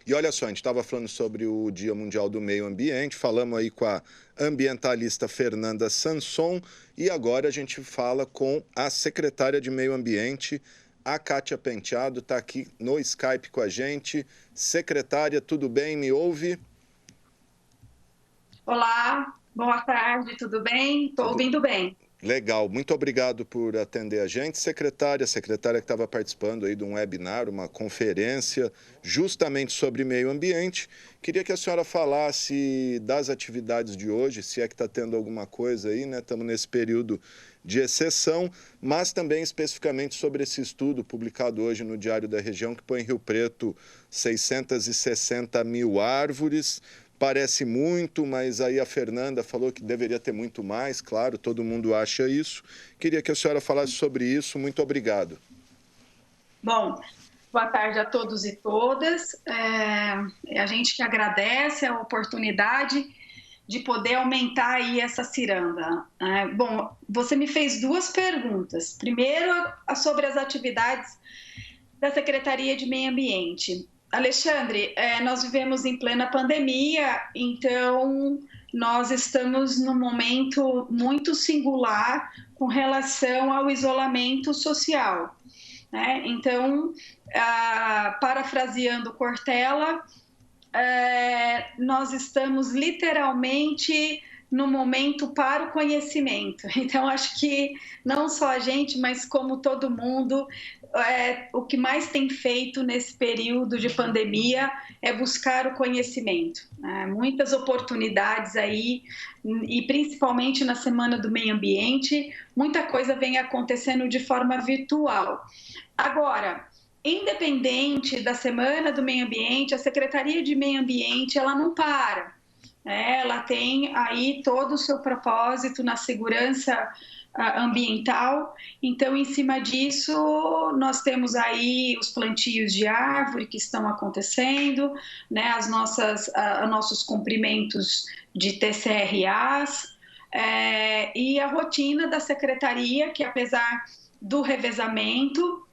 E olha só, a gente estava falando sobre o Dia Mundial do Meio Ambiente, falamos aí com a ambientalista Fernanda Sanson e agora a gente fala com a secretária de Meio Ambiente, a Kátia Penteado, está aqui no Skype com a gente. Secretária, tudo bem? Me ouve? Olá, boa tarde, tudo bem? Estou Tudo ouvindo bem. legal. Muito obrigado por atender a gente, secretária. A secretária que estava participando aí de um webinar, uma conferência justamente sobre meio ambiente. Queria que a senhora falasse das atividades de hoje, se é que está tendo alguma coisa aí, né? Estamos nesse período de exceção, mas também especificamente sobre esse estudo publicado hoje no Diário da Região, que põe em Rio Preto 660 mil árvores. Parece muito, mas aí a Fernanda falou que deveria ter muito mais, claro, todo mundo acha isso. Queria que a senhora falasse sobre isso. Muito obrigado. Bom, boa tarde a todos e todas. A gente que agradece a oportunidade de poder aumentar aí essa ciranda. Bom, você me fez duas perguntas. Primeiro, sobre as atividades da Secretaria de Meio Ambiente. Alexandre, nós vivemos em plena pandemia, então nós estamos num momento muito singular com relação ao isolamento social, né? Então, parafraseando Cortella, nós estamos literalmente no momento para o conhecimento. Então, acho que não só a gente, mas como todo mundo, o que mais tem feito nesse período de pandemia é buscar o conhecimento. Muitas oportunidades aí, e principalmente na Semana do Meio Ambiente, muita coisa vem acontecendo de forma virtual. Agora, independente da Semana do Meio Ambiente, a Secretaria de Meio Ambiente, ela não para. Ela tem aí todo o seu propósito na segurança ambiental. Então, em cima disso, nós temos aí os plantios de árvore que estão acontecendo, né, nossos cumprimentos de TCRAs, e a rotina da secretaria, que apesar do revezamento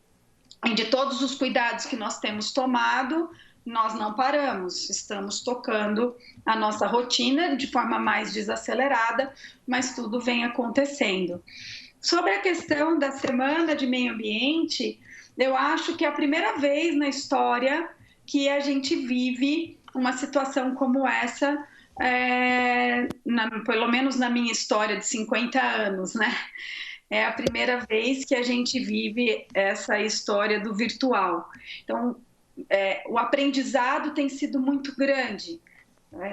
e de todos os cuidados que nós temos tomado, nós não paramos, estamos tocando a nossa rotina de forma mais desacelerada, mas tudo vem acontecendo. Sobre a questão da Semana de Meio Ambiente, eu acho que é a primeira vez na história que a gente vive uma situação como essa, pelo menos na minha história de 50 anos, né? É a primeira vez que a gente vive essa história do virtual. Então, o aprendizado tem sido muito grande,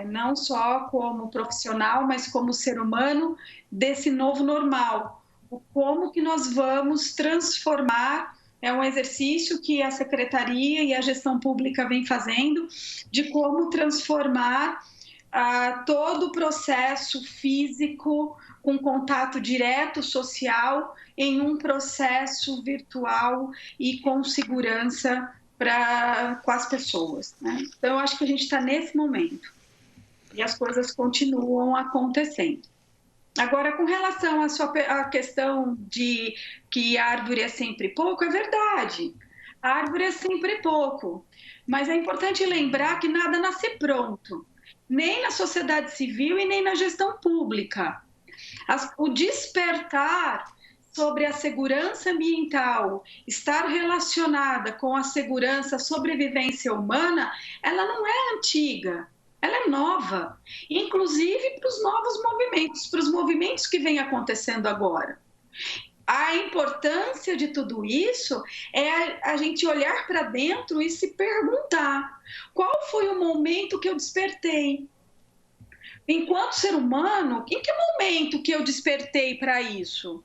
não só como profissional, mas como ser humano, desse novo normal. Como que nós vamos transformar, é um exercício que a Secretaria e a gestão pública vem fazendo, de como transformar todo o processo físico com contato direto social em um processo virtual e com segurança com as pessoas, né? Então, eu acho que a gente está nesse momento e as coisas continuam acontecendo. Agora, com relação à questão de que árvore é sempre pouco, é verdade, a árvore é sempre pouco, mas é importante lembrar que nada nasce pronto, nem na sociedade civil e nem na gestão pública. O despertar sobre a segurança ambiental estar relacionada com a segurança, a sobrevivência humana, ela não é antiga, ela é nova, inclusive para os novos movimentos, para os movimentos que vêm acontecendo agora. A importância de tudo isso é a gente olhar para dentro e se perguntar: qual foi o momento que eu despertei? Enquanto ser humano, em que momento que eu despertei para isso?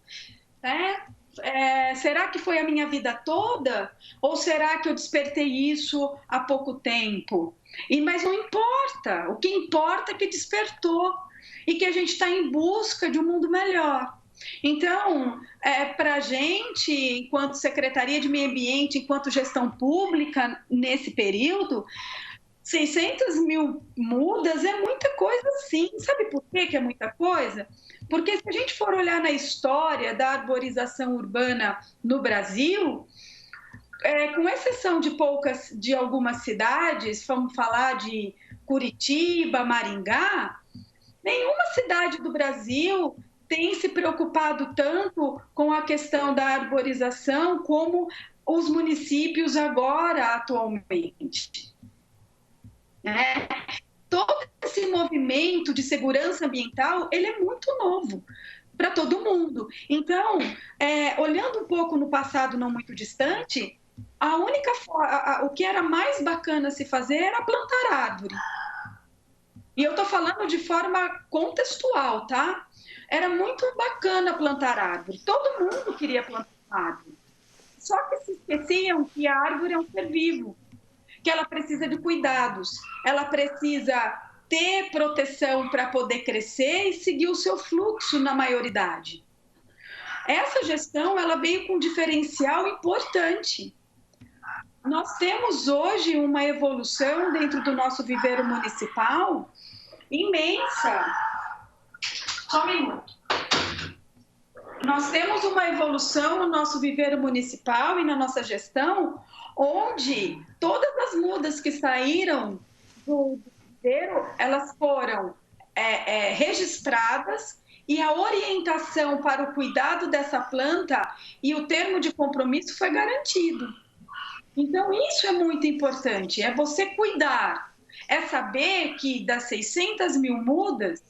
Será que foi a minha vida toda? Ou será que eu despertei isso há pouco tempo? Mas não importa, o que importa é que despertou e que a gente está em busca de um mundo melhor. Então, para a gente, enquanto Secretaria de Meio Ambiente, enquanto gestão pública, nesse período, 600 mil mudas é muita coisa, sim. Sabe por que é muita coisa? Porque se a gente for olhar na história da arborização urbana no Brasil, com exceção de algumas cidades, vamos falar de Curitiba, Maringá, nenhuma cidade do Brasil tem se preocupado tanto com a questão da arborização como os municípios agora, atualmente. Todo esse movimento de segurança ambiental, ele é muito novo para todo mundo. Então, olhando um pouco no passado não muito distante, o que era mais bacana se fazer era plantar árvore. E eu estou falando de forma contextual, tá? Era muito bacana plantar árvore. Todo mundo queria plantar árvore. Só que se esqueciam que a árvore é um ser vivo, que ela precisa de cuidados, ela precisa ter proteção para poder crescer e seguir o seu fluxo na maioridade. Essa gestão, ela veio com um diferencial importante. Nós temos hoje uma evolução dentro do nosso viveiro municipal imensa. Só um minuto. Nós temos uma evolução no nosso viveiro municipal e na nossa gestão, onde todas as mudas que saíram do viveiro, elas foram registradas e a orientação para o cuidado dessa planta e o termo de compromisso foi garantido. Então, isso é muito importante, é você cuidar, é saber que das 600 mil mudas,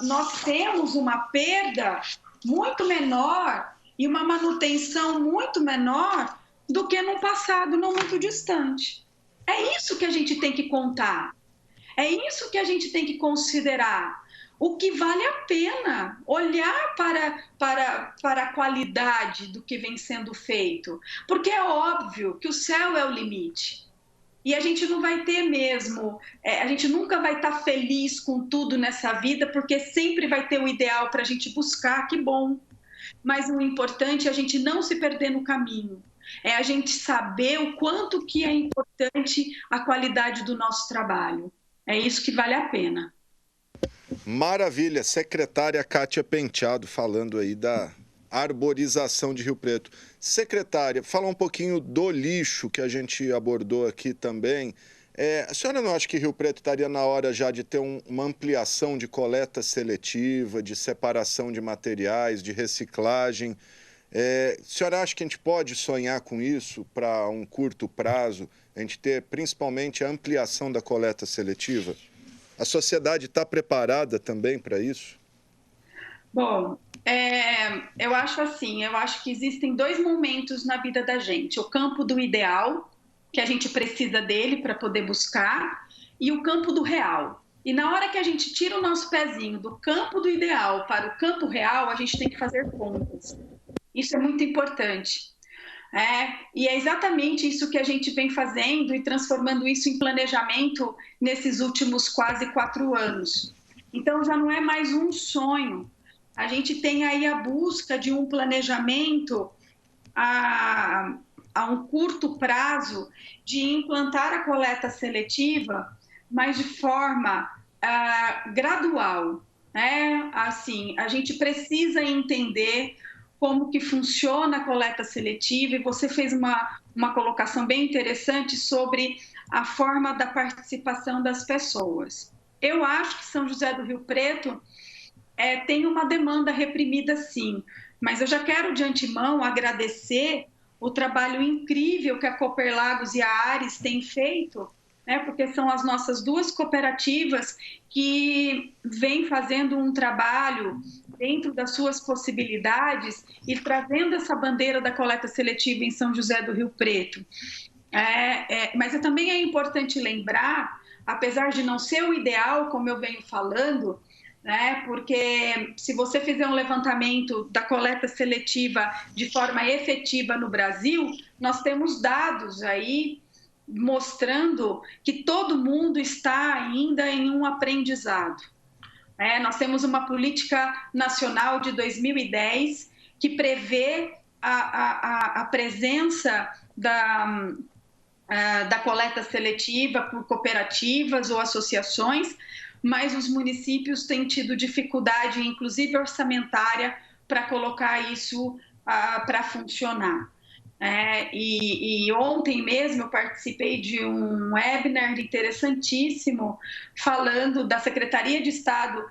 nós temos uma perda muito menor e uma manutenção muito menor do que no passado não muito distante. É isso que a gente tem que contar, é isso que a gente tem que considerar. O que vale a pena olhar para a qualidade do que vem sendo feito, porque é óbvio que o céu é o limite. E a gente não vai ter mesmo, a gente nunca vai estar feliz com tudo nessa vida, porque sempre vai ter o ideal para a gente buscar, que bom. Mas o importante é a gente não se perder no caminho, é a gente saber o quanto que é importante a qualidade do nosso trabalho. É isso que vale a pena. Maravilha, secretária Kátia Penteado falando aí da arborização de Rio Preto. Secretária, fala um pouquinho do lixo que a gente abordou aqui também. A senhora não acha que Rio Preto estaria na hora já de ter uma ampliação de coleta seletiva, de separação de materiais, de reciclagem? A senhora acha que a gente pode sonhar com isso para um curto prazo? A gente ter principalmente a ampliação da coleta seletiva? A sociedade está preparada também para isso? Bom, eu acho assim, eu acho que existem dois momentos na vida da gente. O campo do ideal, que a gente precisa dele para poder buscar, e o campo do real. E na hora que a gente tira o nosso pezinho do campo do ideal para o campo real, a gente tem que fazer contas. Isso é muito importante. E é exatamente isso que a gente vem fazendo e transformando isso em planejamento nesses últimos quase 4 anos. Então, já não é mais um sonho. A gente tem aí a busca de um planejamento a um curto prazo de implantar a coleta seletiva, mas de forma gradual. Assim, a gente precisa entender como que funciona a coleta seletiva, e você fez uma colocação bem interessante sobre a forma da participação das pessoas. Eu acho que São José do Rio Preto tem uma demanda reprimida, sim, mas eu já quero de antemão agradecer o trabalho incrível que a Cooperlagos e a Ares têm feito, porque são as nossas duas cooperativas que vêm fazendo um trabalho dentro das suas possibilidades e trazendo essa bandeira da coleta seletiva em São José do Rio Preto. Mas também é importante lembrar, apesar de não ser o ideal, como eu venho falando, porque se você fizer um levantamento da coleta seletiva de forma efetiva no Brasil, nós temos dados aí mostrando que todo mundo está ainda em um aprendizado. Nós temos uma política nacional de 2010 que prevê a presença da coleta seletiva por cooperativas ou associações, mas os municípios têm tido dificuldade, inclusive orçamentária, para colocar isso para funcionar. E ontem mesmo eu participei de um webinar interessantíssimo falando da Secretaria de Estado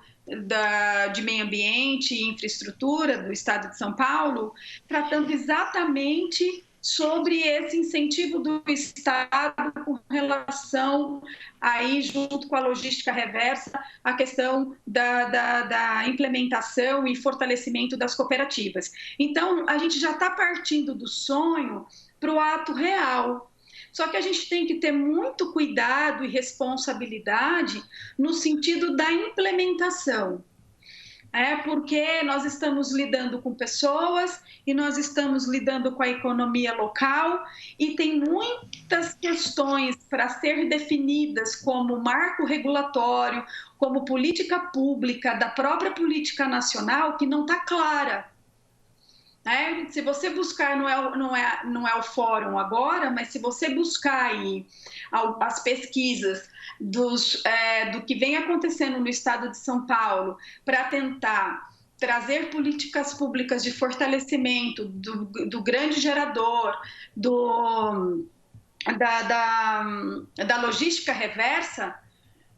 de Meio Ambiente e Infraestrutura do Estado de São Paulo, tratando exatamente sobre esse incentivo do Estado com relação, aí junto com a logística reversa, a questão da implementação e fortalecimento das cooperativas. Então, a gente já está partindo do sonho para o ato real. Só que a gente tem que ter muito cuidado e responsabilidade no sentido da implementação. Porque nós estamos lidando com pessoas e nós estamos lidando com a economia local e tem muitas questões para ser definidas como marco regulatório, como política pública da própria política nacional que não está clara. Se você buscar, não é o fórum agora, mas se você buscar aí as pesquisas do que vem acontecendo no estado de São Paulo para tentar trazer políticas públicas de fortalecimento do grande gerador, da logística reversa,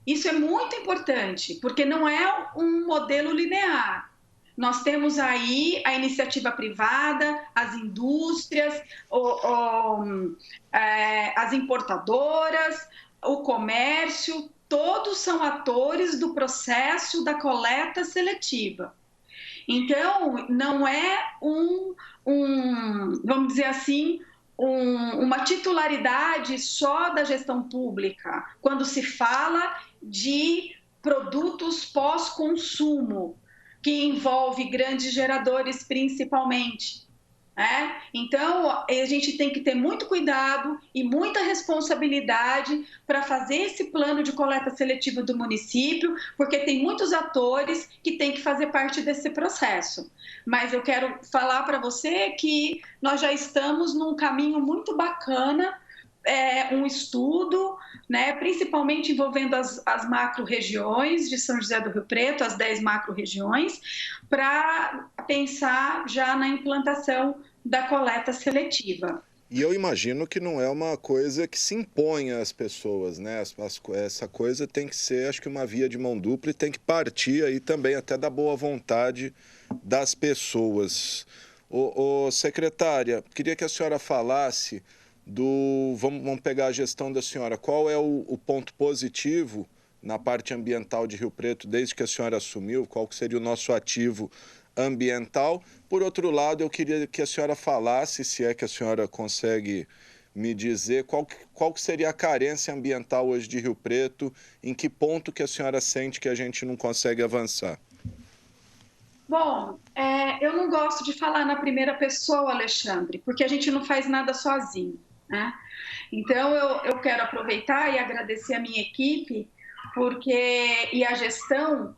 isso é muito importante, porque não é um modelo linear. Nós temos aí a iniciativa privada, as indústrias, as importadoras, o comércio, todos são atores do processo da coleta seletiva. Então, não é vamos dizer assim, uma titularidade só da gestão pública, quando se fala de produtos pós-consumo, que envolve grandes geradores principalmente. Então, a gente tem que ter muito cuidado e muita responsabilidade para fazer esse plano de coleta seletiva do município, porque tem muitos atores que têm que fazer parte desse processo. Mas eu quero falar para você que nós já estamos num caminho muito bacana, um estudo, principalmente envolvendo as macro-regiões de São José do Rio Preto, as 10 macro-regiões, para pensar já na implantação da coleta seletiva. E eu imagino que não é uma coisa que se impõe às pessoas, né? Essa coisa tem que ser, acho que uma via de mão dupla e tem que partir aí também até da boa vontade das pessoas. Secretária, queria que a senhora falasse vamos pegar a gestão da senhora. Qual é o ponto positivo na parte ambiental de Rio Preto desde que a senhora assumiu? Qual seria o nosso ativo ambiental? Por outro lado, eu queria que a senhora falasse, se é que a senhora consegue me dizer, qual que seria a carência ambiental hoje de Rio Preto, em que ponto que a senhora sente que a gente não consegue avançar? Bom, eu não gosto de falar na primeira pessoa, Alexandre, porque a gente não faz nada sozinho, né? Então, eu quero aproveitar e agradecer a minha equipe, e a gestão,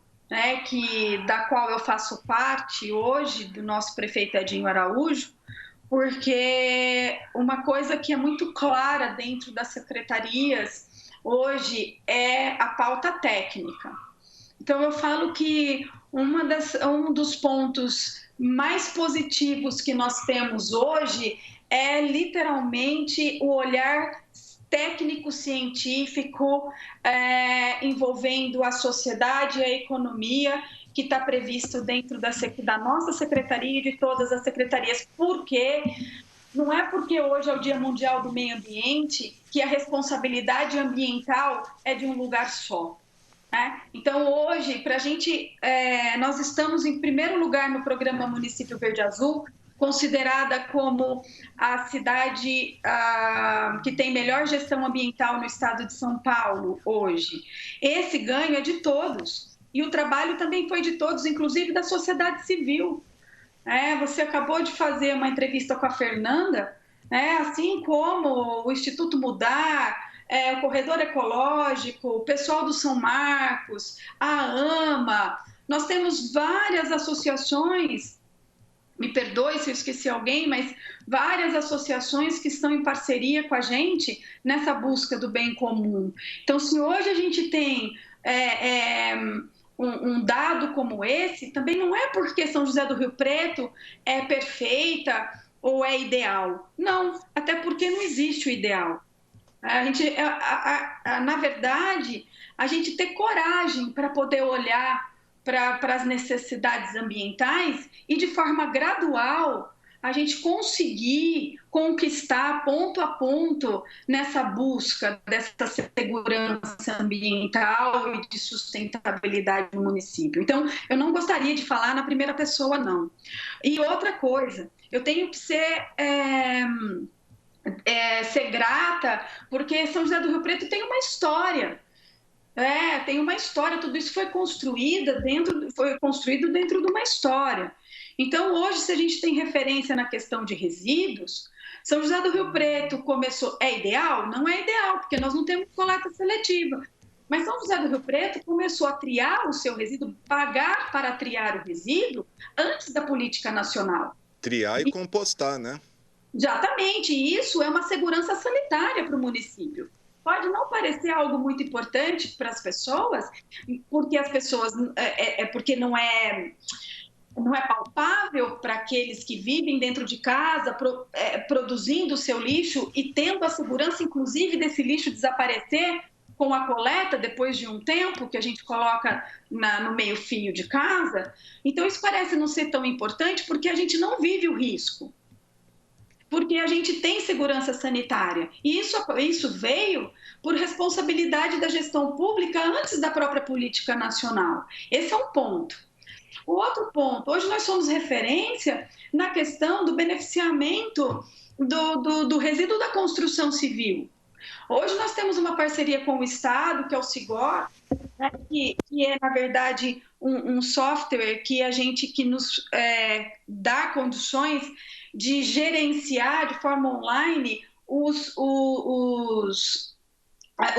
da qual eu faço parte hoje, do nosso prefeito Edinho Araújo, porque uma coisa que é muito clara dentro das secretarias hoje é a pauta técnica. Então, eu falo que um dos pontos mais positivos que nós temos hoje é literalmente o olhar técnico-científico envolvendo a sociedade e a economia, que está previsto dentro da nossa secretaria e de todas as secretarias. Por quê? Não é porque hoje é o Dia Mundial do Meio Ambiente que a responsabilidade ambiental é de um lugar só. Então, hoje, para a gente, nós estamos em primeiro lugar no programa Município Verde Azul, considerada como a cidade que tem melhor gestão ambiental no estado de São Paulo hoje. Esse ganho é de todos, e o trabalho também foi de todos, inclusive da sociedade civil. Você acabou de fazer uma entrevista com a Fernanda, assim como o Instituto Mudar, o Corredor Ecológico, o pessoal do São Marcos, a AMA. Nós temos várias associações, me perdoe se eu esqueci alguém, mas várias associações que estão em parceria com a gente nessa busca do bem comum. Então, se hoje a gente tem um dado como esse, também não é porque São José do Rio Preto é perfeita ou é ideal. Não, até porque não existe o ideal. A gente, na verdade, a gente ter coragem para poder olhar para as necessidades ambientais e, de forma gradual, a gente conseguir conquistar ponto a ponto nessa busca dessa segurança ambiental e de sustentabilidade do município. Então, eu não gostaria de falar na primeira pessoa, não. E outra coisa, eu tenho que ser ser grata, porque São José do Rio Preto tem uma história. Tem uma história, tudo isso foi construído dentro de uma história. Então, hoje, se a gente tem referência na questão de resíduos, São José do Rio Preto começou. É ideal? Não é ideal, porque nós não temos coleta seletiva. Mas São José do Rio Preto começou a triar o seu resíduo, pagar para triar o resíduo, antes da política nacional. Triar e compostar, né? Exatamente, e isso é uma segurança sanitária para o município. Pode não parecer algo muito importante para as pessoas, porque as pessoas porque não é palpável para aqueles que vivem dentro de casa, produzindo o seu lixo e tendo a segurança, inclusive, desse lixo desaparecer com a coleta depois de um tempo que a gente coloca no meio-fio de casa. Então, isso parece não ser tão importante porque a gente não vive o risco. Porque a gente tem segurança sanitária. E isso veio por responsabilidade da gestão pública antes da própria política nacional. Esse é um ponto. O outro ponto, hoje nós somos referência na questão do beneficiamento do resíduo da construção civil. Hoje nós temos uma parceria com o Estado, que é o Sigor, né, que é, na verdade, um software que nos dá condições de gerenciar de forma online os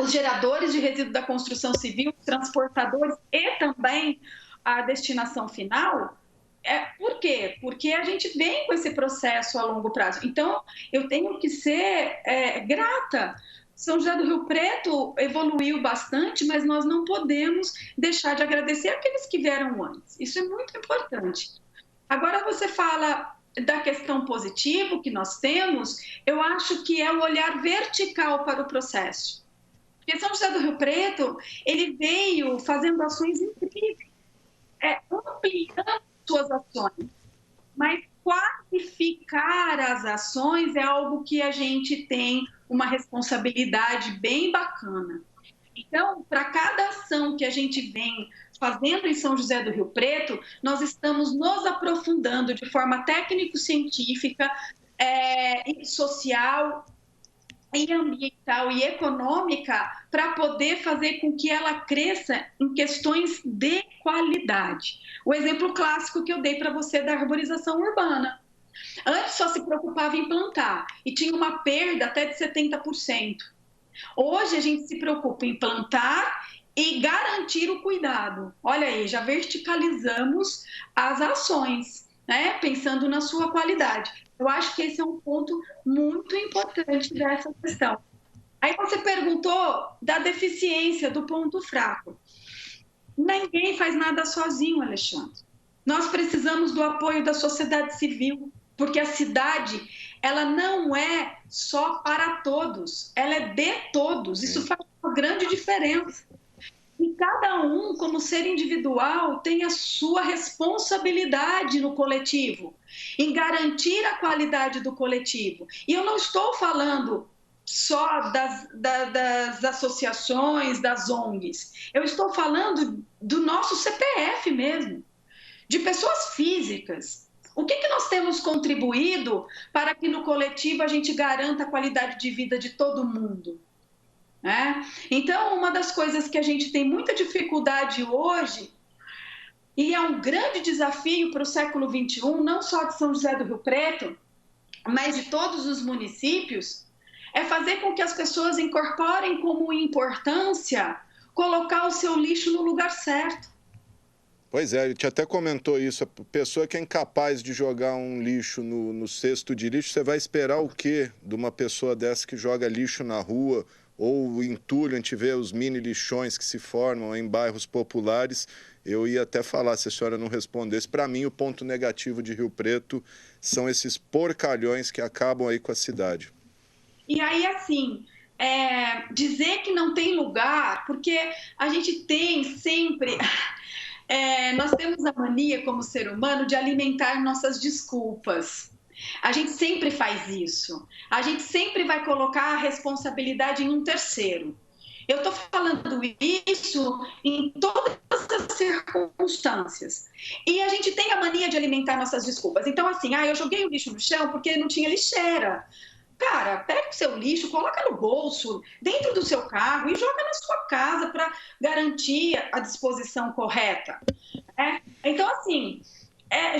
geradores de resíduo da construção civil, transportadores e também a destinação final. Por quê? Porque a gente vem com esse processo a longo prazo. Então, eu tenho que ser grata. São José do Rio Preto evoluiu bastante, mas nós não podemos deixar de agradecer aqueles que vieram antes. Isso é muito importante. Agora, você fala da questão positiva que nós temos, eu acho que é o olhar vertical para o processo. Porque São José do Rio Preto, ele veio fazendo ações incríveis, ampliando suas ações, mas qualificar as ações é algo que a gente tem uma responsabilidade bem bacana. Então, para cada ação que a gente vem fazendo em São José do Rio Preto, nós estamos nos aprofundando de forma técnico-científica, social, e ambiental e econômica para poder fazer com que ela cresça em questões de qualidade. O exemplo clássico que eu dei para você da arborização urbana. Antes só se preocupava em plantar e tinha uma perda até de 70%. Hoje a gente se preocupa em plantar e garantir o cuidado. Olha aí, já verticalizamos as ações, né? Pensando na sua qualidade. Eu acho que esse é um ponto muito importante dessa questão. Aí você perguntou da deficiência, do ponto fraco. Ninguém faz nada sozinho, Alexandre. Nós precisamos do apoio da sociedade civil, porque a cidade, ela não é só para todos, ela é de todos. Isso faz uma grande diferença. E cada um, como ser individual, tem a sua responsabilidade no coletivo, em garantir a qualidade do coletivo. E eu não estou falando só das associações, das ONGs. Eu estou falando do nosso CPF mesmo, de pessoas físicas. O que nós temos contribuído para que no coletivo a gente garanta a qualidade de vida de todo mundo? Então, uma das coisas que a gente tem muita dificuldade hoje, e é um grande desafio para o século XXI, não só de São José do Rio Preto, mas de todos os municípios, é fazer com que as pessoas incorporem como importância colocar o seu lixo no lugar certo. Pois é, a gente até comentou isso, a pessoa que é incapaz de jogar um lixo no cesto de lixo, você vai esperar o quê de uma pessoa dessa que joga lixo na rua ou entulho? A gente vê os mini lixões que se formam em bairros populares Eu ia até falar, se a senhora não respondesse, para mim o ponto negativo de Rio Preto são esses porcalhões que acabam aí com a cidade. E aí, assim, dizer que não tem lugar, porque a gente tem sempre. Nós temos a mania, como ser humano, de alimentar nossas desculpas. A gente sempre faz isso. A gente sempre vai colocar a responsabilidade em um terceiro. Eu estou falando isso em todas as circunstâncias. E a gente tem a mania de alimentar nossas desculpas. Então, assim, eu joguei o lixo no chão porque não tinha lixeira. Cara, pega o seu lixo, coloca no bolso, dentro do seu carro e joga na sua casa para garantir a disposição correta. Então, assim,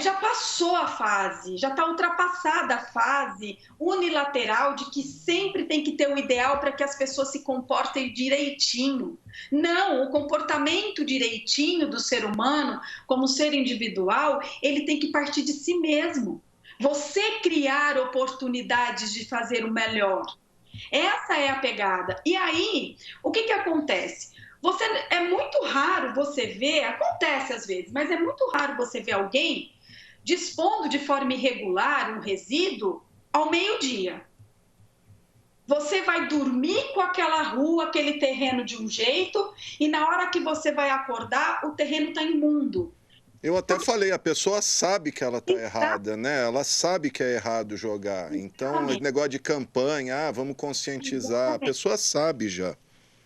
já passou a fase, já está ultrapassada a fase unilateral de que sempre tem que ter o ideal para que as pessoas se comportem direitinho. Não, o comportamento direitinho do ser humano, como ser individual, ele tem que partir de si mesmo. Você criar oportunidades de fazer o melhor. Essa é a pegada. E aí, o que acontece? É muito raro você ver, acontece às vezes, mas é muito raro você ver alguém dispondo de forma irregular um resíduo ao meio-dia. Você vai dormir com aquela rua, aquele terreno de um jeito, e na hora que você vai acordar, o terreno está imundo. Eu até falei, a pessoa sabe que ela está errada, né? Ela sabe que é errado jogar. Então, negócio de campanha, vamos conscientizar, a pessoa sabe já.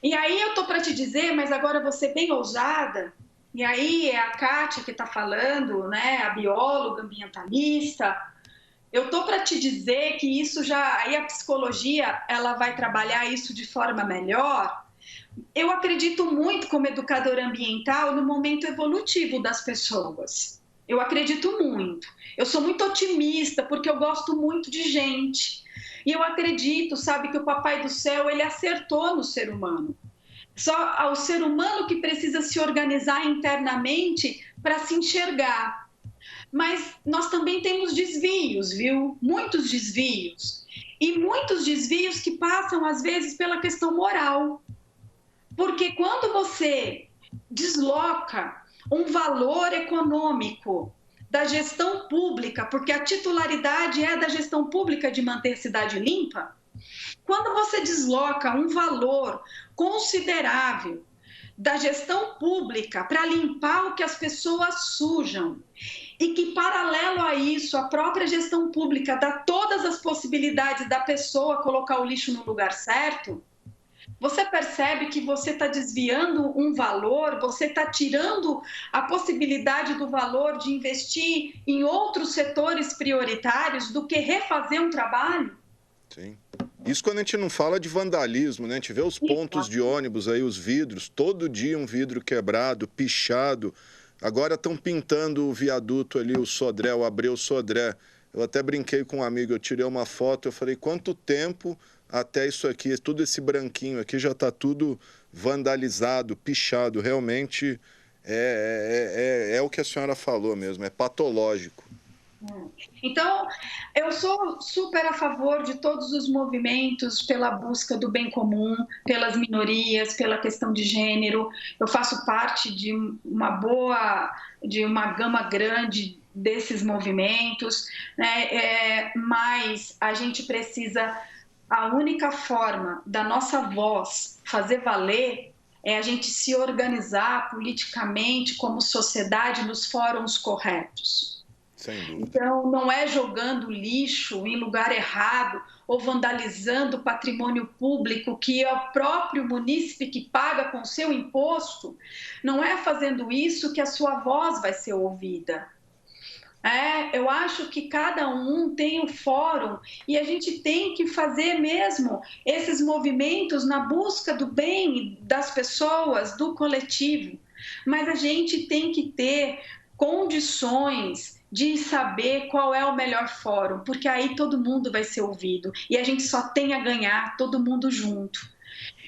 E aí eu tô para te dizer, mas agora você bem ousada, e aí é a Kátia que está falando, né? A bióloga ambientalista. Eu tô para te dizer que isso já, aí a psicologia, ela vai trabalhar isso de forma melhor. Eu acredito muito como educadora ambiental no momento evolutivo das pessoas. Eu acredito muito. Eu sou muito otimista porque eu gosto muito de gente. E eu acredito, sabe, que o Papai do Céu, ele acertou no ser humano. Só ao ser humano que precisa se organizar internamente para se enxergar. Mas nós também temos desvios, viu? Muitos desvios. E muitos desvios que passam, às vezes, pela questão moral. Porque quando você desloca um valor econômico da gestão pública, porque a titularidade é da gestão pública de manter a cidade limpa, quando você desloca um valor considerável da gestão pública para limpar o que as pessoas sujam, e que, paralelo a isso, a própria gestão pública dá todas as possibilidades da pessoa colocar o lixo no lugar certo, você percebe que você está desviando um valor, você está tirando a possibilidade do valor de investir em outros setores prioritários do que refazer um trabalho? Sim. Isso quando a gente não fala de vandalismo, né? A gente vê os pontos de ônibus aí, os vidros, todo dia um vidro quebrado, pichado. Agora estão pintando o viaduto ali, o Sodré, o Abreu Sodré. Eu até brinquei com um amigo, eu tirei uma foto, eu falei, quanto tempo até isso aqui, tudo esse branquinho aqui já está tudo vandalizado, pichado. Realmente é o que a senhora falou mesmo, é patológico. Então, eu sou super a favor de todos os movimentos pela busca do bem comum, pelas minorias, pela questão de gênero. Eu faço parte de uma gama grande desses movimentos, né? Mas a gente precisa, a única forma da nossa voz fazer valer é a gente se organizar politicamente como sociedade nos fóruns corretos. Então, não é jogando lixo em lugar errado ou vandalizando o patrimônio público que é o próprio munícipe que paga com seu imposto. Não é fazendo isso que a sua voz vai ser ouvida. Eu acho que cada um tem um fórum e a gente tem que fazer mesmo esses movimentos na busca do bem das pessoas, do coletivo. Mas a gente tem que ter condições de saber qual é o melhor fórum, porque aí todo mundo vai ser ouvido e a gente só tem a ganhar todo mundo junto.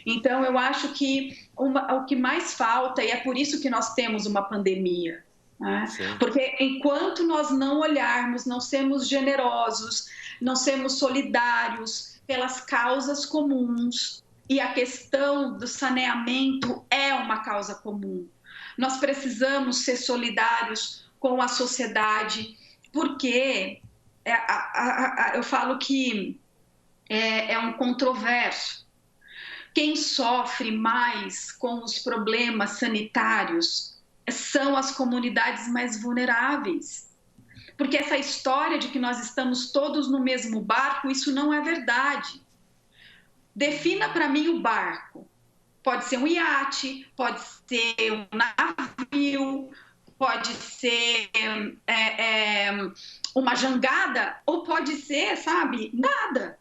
Então, eu acho que o que mais falta, e é por isso que nós temos uma pandemia, né? Porque enquanto nós não olharmos, não sermos generosos, não sermos solidários pelas causas comuns, e a questão do saneamento é uma causa comum. nós precisamos ser solidários com a sociedade, porque eu falo que é um controverso. Quem sofre mais com os problemas sanitários são as comunidades mais vulneráveis. Porque essa história de que nós estamos todos no mesmo barco, isso não é verdade. Defina para mim o barco. Pode ser um iate, pode ser um navio, pode ser uma jangada, ou pode ser, sabe, nada.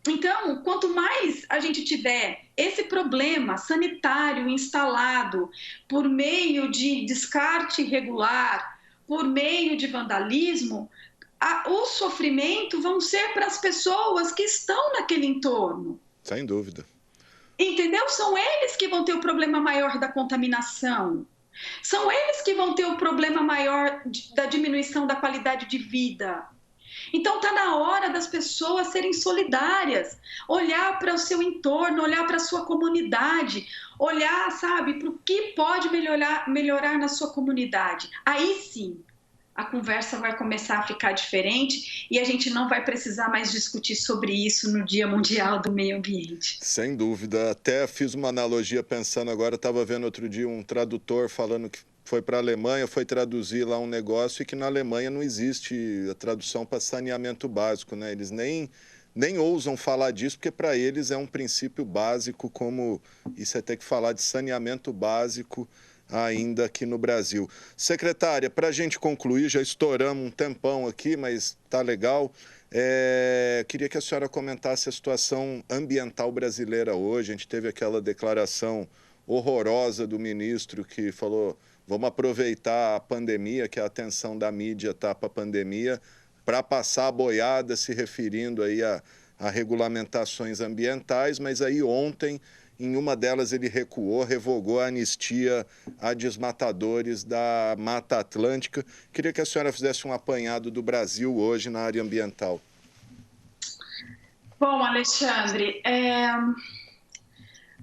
Então, quanto mais a gente tiver esse problema sanitário instalado por meio de descarte irregular, por meio de vandalismo, o sofrimento vão ser para as pessoas que estão naquele entorno. Sem dúvida. Entendeu? São eles que vão ter o problema maior da contaminação. São eles que vão ter o problema maior da diminuição da qualidade de vida. Então, está na hora das pessoas serem solidárias, olhar para o seu entorno, olhar para a sua comunidade, olhar, sabe, para o que pode melhorar na sua comunidade. Aí sim, a conversa vai começar a ficar diferente e a gente não vai precisar mais discutir sobre isso no Dia Mundial do Meio Ambiente. Sem dúvida. Até fiz uma analogia pensando agora, estava vendo outro dia um tradutor falando que foi para a Alemanha, foi traduzir lá um negócio e que na Alemanha não existe a tradução para saneamento básico, né? Eles nem ousam falar disso, porque para eles é um princípio básico, como isso é ter que falar de saneamento básico ainda aqui no Brasil. Secretária, para a gente concluir, já estouramos um tempão aqui, mas está legal. Queria que a senhora comentasse a situação ambiental brasileira hoje. A gente teve aquela declaração horrorosa do ministro que falou: vamos aproveitar a pandemia, que a atenção da mídia está para a pandemia, para passar a boiada, se referindo aí a regulamentações ambientais, mas aí ontem, em uma delas, ele recuou, revogou a anistia a desmatadores da Mata Atlântica. Queria que a senhora fizesse um apanhado do Brasil hoje na área ambiental. Bom, Alexandre,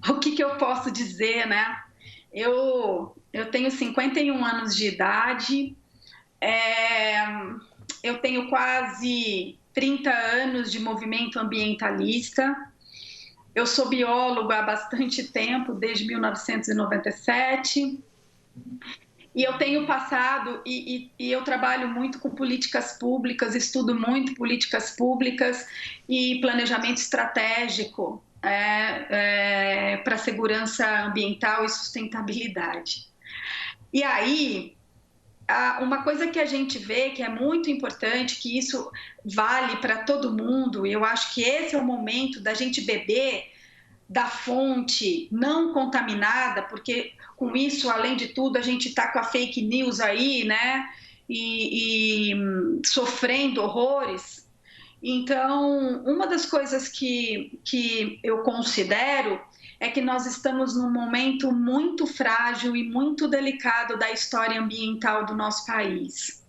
o que eu posso dizer, né? Eu tenho 51 anos de idade, eu tenho quase 30 anos de movimento ambientalista. Eu sou bióloga há bastante tempo, desde 1997, e eu tenho passado, e eu trabalho muito com políticas públicas, estudo muito políticas públicas e planejamento estratégico para segurança ambiental e sustentabilidade. E aí, uma coisa que a gente vê que é muito importante, que isso vale para todo mundo, e eu acho que esse é o momento da gente beber da fonte não contaminada, porque com isso, além de tudo, a gente está com a fake news aí, né? E sofrendo horrores. Então, uma das coisas que eu considero é que nós estamos num momento muito frágil e muito delicado da história ambiental do nosso país.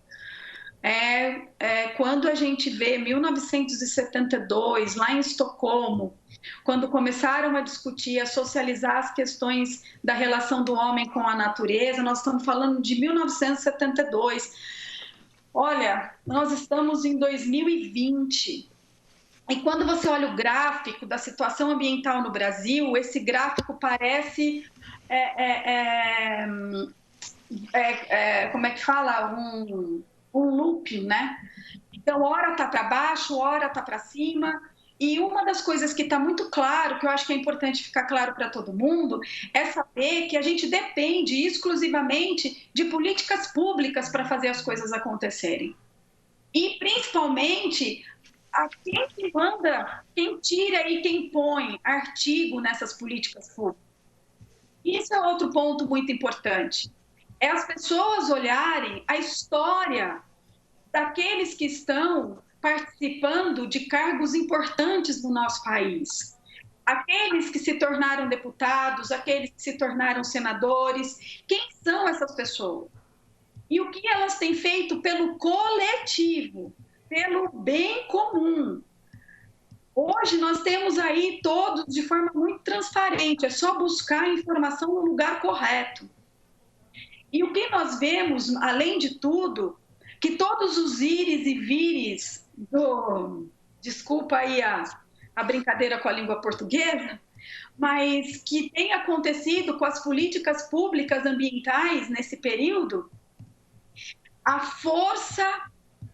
Quando a gente vê 1972, lá em Estocolmo, quando começaram a discutir, a socializar as questões da relação do homem com a natureza, nós estamos falando de 1972. Olha, nós estamos em 2020. E quando você olha o gráfico da situação ambiental no Brasil, esse gráfico parece, como é que fala? Um loop, né? Então, hora está para baixo, hora está para cima. E uma das coisas que está muito claro, que eu acho que é importante ficar claro para todo mundo, é saber que a gente depende exclusivamente de políticas públicas para fazer as coisas acontecerem. E, principalmente, quem que manda, quem tira e quem põe artigo nessas políticas públicas. Isso é outro ponto muito importante. É as pessoas olharem a história daqueles que estão participando de cargos importantes no nosso país. Aqueles que se tornaram deputados, aqueles que se tornaram senadores. Quem são essas pessoas? E o que elas têm feito pelo coletivo, pelo bem comum? Hoje nós temos aí todos de forma muito transparente, é só buscar a informação no lugar correto. E o que nós vemos, além de tudo, que todos os ires e vires do, desculpa aí a brincadeira com a língua portuguesa, mas que tem acontecido com as políticas públicas ambientais nesse período, a força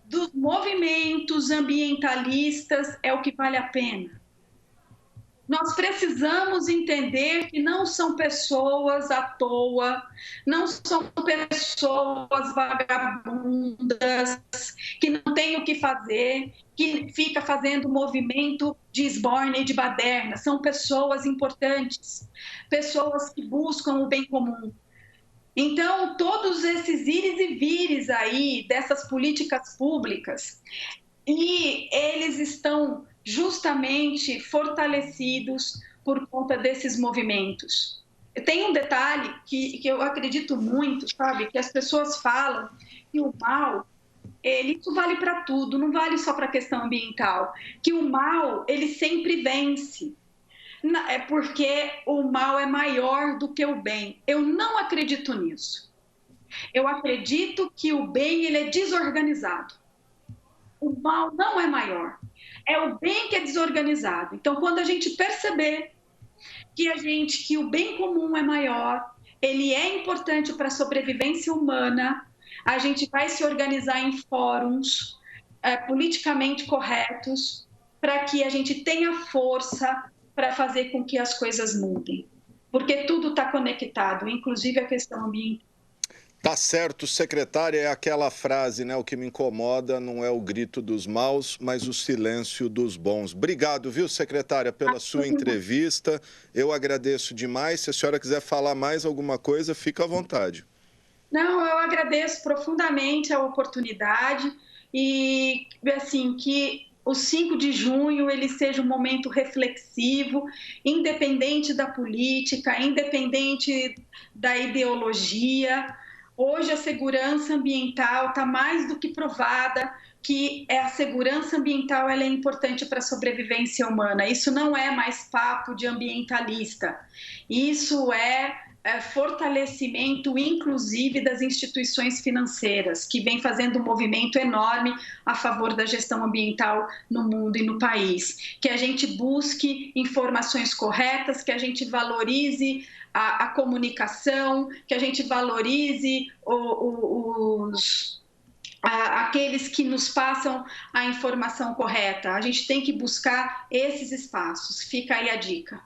dos movimentos ambientalistas é o que vale a pena. Nós precisamos entender que não são pessoas à toa, não são pessoas vagabundas, que não têm o que fazer, que fica fazendo movimento de esbórnia e de baderna. São pessoas importantes, pessoas que buscam o bem comum. Então, todos esses ires e vires aí dessas políticas públicas, e eles estão justamente fortalecidos por conta desses movimentos. Tem um detalhe que eu acredito muito, sabe? Que as pessoas falam que o mal, isso vale para tudo, não vale só para a questão ambiental, que o mal, ele sempre vence. É porque o mal é maior do que o bem. Eu não acredito nisso. Eu acredito que o bem, ele é desorganizado. O mal não é maior. É o bem que é desorganizado. Então, quando a gente perceber que o bem comum é maior, ele é importante para a sobrevivência humana, a gente vai se organizar em fóruns politicamente corretos para que a gente tenha força para fazer com que as coisas mudem. Porque tudo está conectado, inclusive a questão ambiental. Tá certo, secretária, é aquela frase, né? O que me incomoda não é o grito dos maus, mas o silêncio dos bons. Obrigado, viu, secretária, pela sua entrevista. Eu agradeço demais. Se a senhora quiser falar mais alguma coisa, fica à vontade. Não, eu agradeço profundamente a oportunidade e, assim, que o 5 de junho ele seja um momento reflexivo, independente da política, independente da ideologia. Hoje a segurança ambiental está mais do que provada que a segurança ambiental ela é importante para a sobrevivência humana. Isso não é mais papo de ambientalista. Isso é fortalecimento, inclusive, das instituições financeiras, que vem fazendo um movimento enorme a favor da gestão ambiental no mundo e no país. Que a gente busque informações corretas, que a gente valorize a comunicação, que a gente valorize aqueles que nos passam a informação correta. A gente tem que buscar esses espaços. Fica aí a dica.